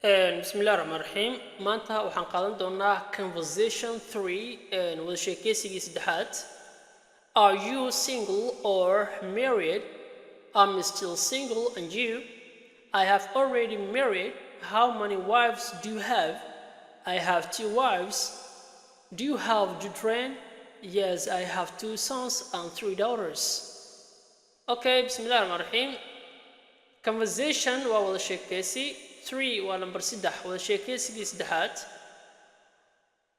Bismillah ar-Rahman ar-Rahim. Maanta waxaan qaadan doonaa conversation 3 wadashekeysigii saddexaad. Are you single or married? I'm still single, and you? I have already married. How many wives do you have? I have 2 wives. Do you have children? Yes, I have 2 sons and 3 daughters. Okay, Bismillah ar-Rahman ar-Rahim. Conversation waa wadashekeysi. 3 waa number 3 wadashekeysigii saddexaad.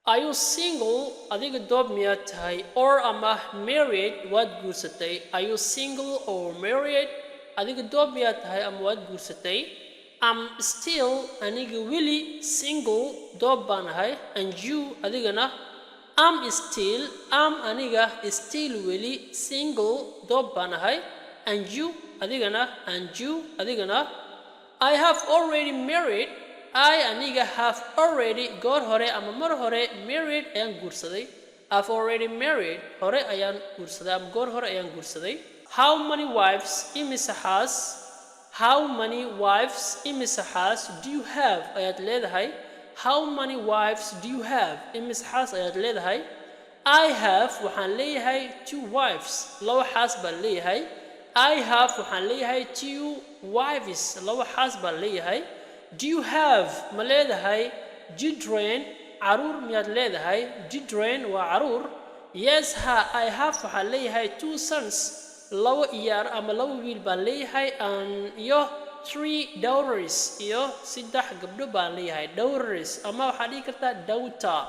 Are you single? Adiga doob miyaad tahay? Or ama married? Waad guursatay? Are you single or married? Adiga doob miyaad tahay ama waad guursatay? I'm still aniga weli single doob baan ahay. And you adigana? I'm aniga still weli single doob baan ahay. And you adigana? And you adigana? I have already married. I aniga have already goor hore ama mar hore married ayaan guursaday. I've already married. Hore ayaan guursaday ama goor hore ayaan guursaday. How many wives imisa xaas? How many wives imisa xaas do you have? Ayaad leedahay. How many wives do you have? Imisa xaas ayaad leedahay. I have waxaan leeyahay 2 wives. Laba xaas baan leeyahay. I have waxaan leeyahay 2 wives. Laba xaas baan leeyahay. Do you have ma leedahay children? Caruur miyaad leedahay? Children waa caruur. Yes, I have waxaan leeyahay 2 sons. Laba iyaar ama laba wiil baan leeyahay iyo 3 daughters iyo 3 gabdho baan leeyahay. Daughters ama waxaad dhihi kartaa daughter.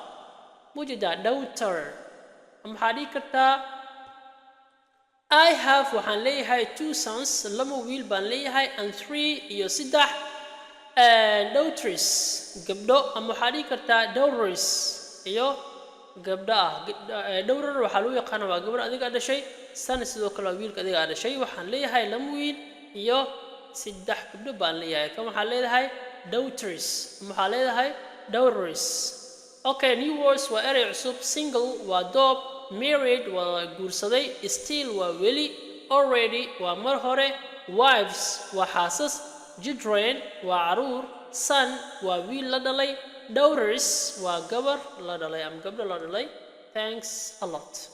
Mujida daughter. Ama waxaad dhihi kartaa I have waxaan leeyahay 2 sons. Laba wiil baan leeyahay and 3 iyo 3 daughters gabdho ama waxaad dhihi kartaa daughters iyo gabdho daughter waxaa loo yaqaana waa gabar adiga dhashay. Son sidoo kale waa wiilka adiga dhashay. Waxaan leeyahay 2 wiil iyo 3 gabdho baan leeyahay. Kan waxaa leedahay daughters ama waxaa leedahay daughters. Okay, new words waa erey cusub. Single waa doob. Married waa guursaday. Still waa weli. Already waa mar hore. Wives waa xaasas. Children waa caruur. Son waa wiil la dhalay. Daughters waa gabar la dhalay ama gabdho la dhalay. Thanks a lot.